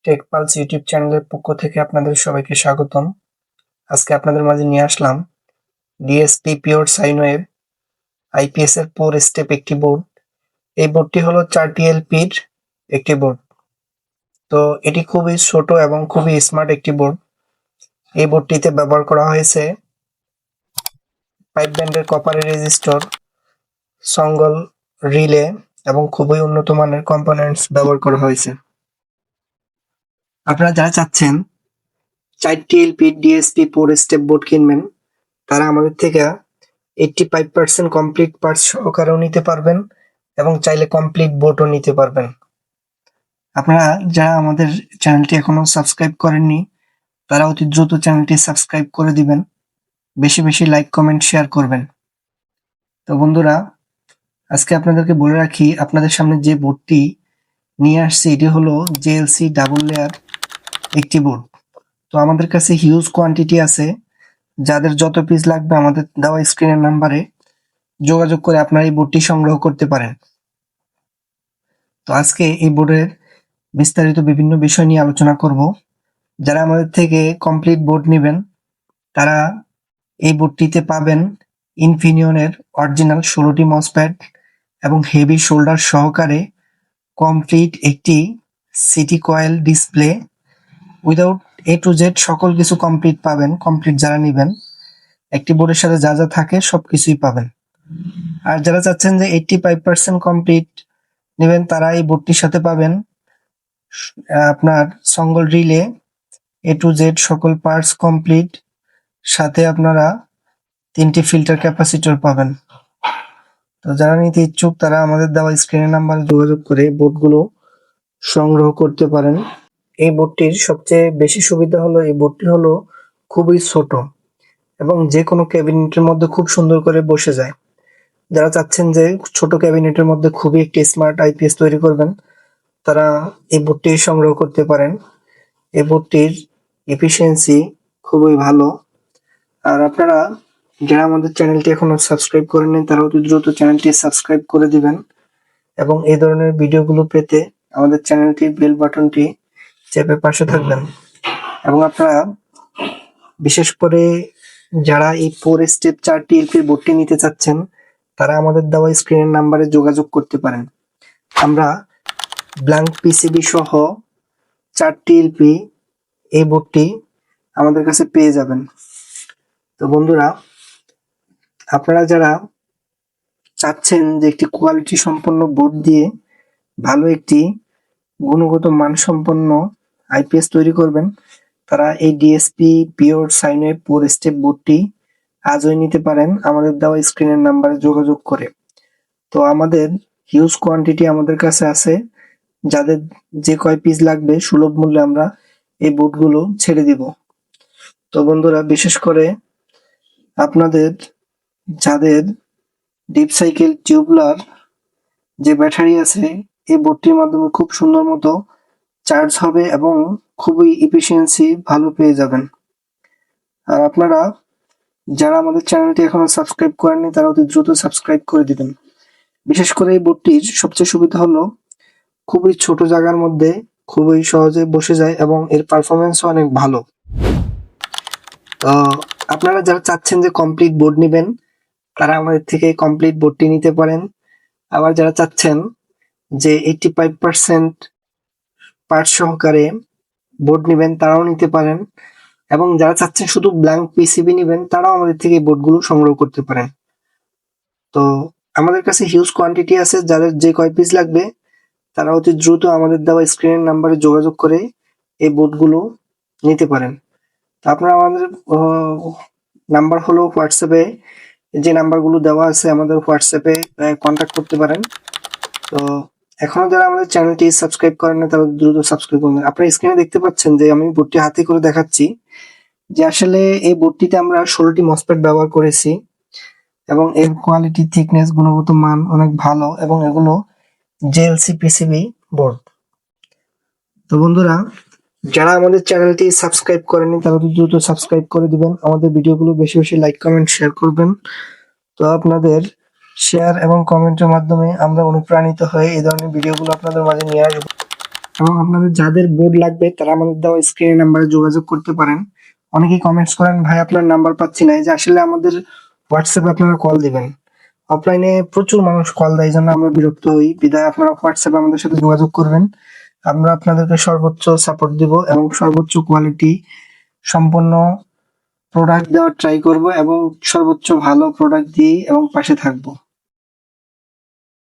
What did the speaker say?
টেকপালস YouTube চ্যানেলের পক্ষ থেকে আপনাদের সবাইকে স্বাগতম। আজকে আপনাদের মাঝে নিয়ে আসলাম DSP pure sine wave IPS এর 4 স্টেপ একটি বোর্ড। এই বোর্ডটি হলো 4টি এলপির একটি বোর্ড। তো এটি খুবই ছোট এবং খুবই স্মার্ট একটি বোর্ড। এই বোর্ডটিতে ব্যবহার করা হয়েছে 5 ব্যান্ডের কপারের রেজিস্টর, সঙ্গল রিলে এবং খুবই উন্নত মানের কম্পোনেন্টস ব্যবহার করা হয়েছে। আপনারা যারা চাচ্ছেন 4টি এলপি ডিএসপি 4 স্টেপ বোর্ড কিনবেন, তারা আমাদের থেকে 85% কমপ্লিট পার্টস সহকারেও নিতে পারবেন এবং চাইলে কমপ্লিট বোর্ডও নিতে পারবেন। আপনারা যারা আমাদের চ্যানেলটি এখনো সাবস্ক্রাইব করেননি, তারা অতি দ্রুত চ্যানেলটি সাবস্ক্রাইব করে দিবেন, বেশি বেশি লাইক কমেন্ট শেয়ার করবেন। তো বন্ধুরা, আজকে আপনাদেরকে বলে রাখি, আপনাদের সামনে যে বোর্ডটি নিয়ে আসছে এটি হলো জেএলসি ডাবল লেয়ার একটি বোর্ড। তো আমাদের কাছে হিউজ কোয়ান্টিটি আছে। যাদের যত পিস লাগবে আমাদের দেওয়া স্ক্রিনের নাম্বারে যোগাযোগ করে আপনারা এই বোর্ডটি সংগ্রহ করতে পারেন। তো আজকে এই বোর্ডের বিস্তারিত বিভিন্ন বিষয় নিয়ে আলোচনা করব। যারা আমাদের থেকে কমপ্লিট বোর্ড নেবেন, তারা এই বোর্ডটিতে পাবেন ইনফিনিয়নের অরিজিনাল 16টি মসফেট এবং হেভি শোল্ডার সহকারে কমপ্লিট একটি CT coil display without A to Z সকল কিছু কমপ্লিট পাবেন। কমপ্লিট যারা নেবেন, একটি বোর্ডের সাথে যা যা থাকে সবকিছুই পাবেন। আর যারা চাচ্ছেন যে 85% কমপ্লিট নেবেন, তারা এই বোর্ডটির সাথে পাবেন আপনার সঙ্গল রিলে, এ টু জেড সকল পার্টস কমপ্লিট, সাথে আপনারা 3টি ফিল্টার ক্যাপাসিটর পাবেন। তো যারা নিতে ইচ্ছুক তারা আমাদের দেওয়া স্ক্রিনের নাম্বারে যোগাযোগ করে বোর্ডগুলো সংগ্রহ করতে পারেন। এই বোর্ডটির সবচেয়ে বেশি সুবিধা হলো এই বোর্ডটি হলো খুবই ছোট এবং যে কোনো ক্যাবিনেটের মধ্যে খুব সুন্দর করে বসে যায়। যারা চাচ্ছেন যে ছোট ক্যাবিনেটের মধ্যে খুবই একটি স্মার্ট আইপিএস তৈরি করবেন, তারা এই বোর্ডটি সংগ্রহ করতে পারেন। এই বোর্ডটির এফিসিয়েন্সি খুবই ভালো। আর আপনারা যারা আমাদের চ্যানেলটি এখনো সাবস্ক্রাইব করেননি, তারা অতি দ্রুত চ্যানেলটি সাবস্ক্রাইব করে দিবেন এবং এই ধরনের ভিডিওগুলো পেতে আমাদের চ্যানেলটির বেল বাটনটি চেপে পাশে থাকবেন। এবং আপনারা বিশেষ করে যারা এই 4 স্টেপ 4টি এলপির বোর্ডটি নিতে চাচ্ছেন, তারা আমাদের দেওয়া স্ক্রিনের নাম্বারে যোগাযোগ করতে পারেন। আমরা ব্ল্যাঙ্ক পিসিবি সহ 4টি এলপি এই বোর্ডটি আমাদের কাছে পেয়ে যাবেন। তো বন্ধুরা, আপনারা যারা চাচ্ছেন যে একটি কোয়ালিটি সম্পন্ন বোর্ড দিয়ে ভালো একটি গুণগত মানসম্পন্ন আইপিএস তৈরি করবেন, তারা এই DSP pure sine wave 4 step বোর্ডটি আজই নিতে পারেন আমাদের দেওয়া স্ক্রিনের নাম্বারে যোগাযোগ করে। তো আমাদের হিউজ কোয়ান্টিটি আমাদের কাছে আছে। যাদের যে কয় পিস লাগবে সুলভ মূল্যে আমরা এই বোর্ডগুলো ছেড়ে দিব। তো বন্ধুরা, বিশেষ করে আপনাদের যাদের ডিপ সাইকেল টিউবুলার যে ব্যাটারি আছে, এই বোর্ডটির মাধ্যমে খুব সুন্দর মতো চার্জ হবে এবং খুবই এফিসিয়েন্সি ভালো পেয়ে যাবেন। আর আপনারা যারা আমাদের চ্যানেলটি এখনো সাবস্ক্রাইব করেননি, তারা অতি দ্রুত সাবস্ক্রাইব করে দিবেন। বিশেষ করে এই বোর্ডটির সবচেয়ে সুবিধা হলো খুবই ছোট জায়গার মধ্যে খুবই সহজে বসে যায় এবং এর পারফরমেন্সও অনেক ভালো। তো আপনারা যারা চাচ্ছেন যে কমপ্লিট বোর্ড নেবেন, তারা আমাদের থেকে কমপ্লিট বোর্ডটি নিতে পারেন। আবার যারা চাচ্ছেন যে 85% পার্ট সহকারে বোর্ড নেবেন, তারাও নিতে পারেন। এবং যারা চাচ্ছেন শুধু ব্ল্যাঙ্ক পিসিবি নেবেন, তারাও আমাদের থেকে এই বোর্ডগুলো সংগ্রহ করতে পারেন। তো আমাদের কাছে হিউজ কোয়ান্টিটি আছে। যাদের যে কয় পিস লাগবে তারা অতি দ্রুত আমাদের দেওয়া স্ক্রিনের নাম্বারে যোগাযোগ করে এই বোর্ডগুলো নিতে পারেন। তো আপনারা আমাদের নাম্বার হলো হোয়াটসঅ্যাপে, যে নাম্বারগুলো দেওয়া আছে আমাদের হোয়াটসঅ্যাপে কন্ট্যাক্ট করতে পারেন। তো এখনো যারা আমাদের চ্যানেলটি সাবস্ক্রাইব করেন না, তারা দ্রুত সাবস্ক্রাইব করবেন। আপনারা স্ক্রিনে দেখতে পাচ্ছেন যে আমি বোর্ডটি হাতে করে দেখাচ্ছি যে আসলে এই বোর্ডটিতে আমরা 16টি মসফেট ব্যবহার করেছি এবং এর কোয়ালিটি, থিকনেস, গুণগত মান অনেক ভালো এবং এগুলো জেএলসি পিসিবি বোর্ড। তো বন্ধুরা, যারা আমাদের চ্যানেলটি সাবস্ক্রাইব করেনি, তারা দ্রুত সাবস্ক্রাইব করে দিবেন। আমাদের ভিডিওগুলো বেশি বেশি লাইক কমেন্ট শেয়ার করবেন। তো আপনাদের শেয়ার এবং কমেন্টের মাধ্যমে আমরা অনুপ্রাণিত হয়ে এই ধরনের ভিডিওগুলো আপনাদের মাঝে নিয়ে আসবো। এবং আপনাদের যাদের বোর্ড লাগবে তারা আমাদের দেওয়া স্ক্রিনে নাম্বারে যোগাযোগ করতে পারেন। অনেকেই কমেন্টস করেন, ভাই আপনার নাম্বার পাচ্ছি না। এই যে আসলে আমাদের হোয়াটসঅ্যাপে আপনারা কল দিবেন। অফলাইনে প্রচুর মানুষ কল দেয়, এই জন্য আমরা বিরক্ত হই। বিধায় আপনারা হোয়াটসঅ্যাপে আমাদের সাথে যোগাযোগ করবেন। আমরা আপনাদেরকে সর্বোচ্চ সাপোর্ট দিব এবং সর্বোচ্চ কোয়ালিটি সম্পন্ন প্রোডাক্ট দেওয়ার ট্রাই করব এবং সর্বোচ্চ ভালো প্রোডাক্ট দিয়ে এবং পাশে থাকবো।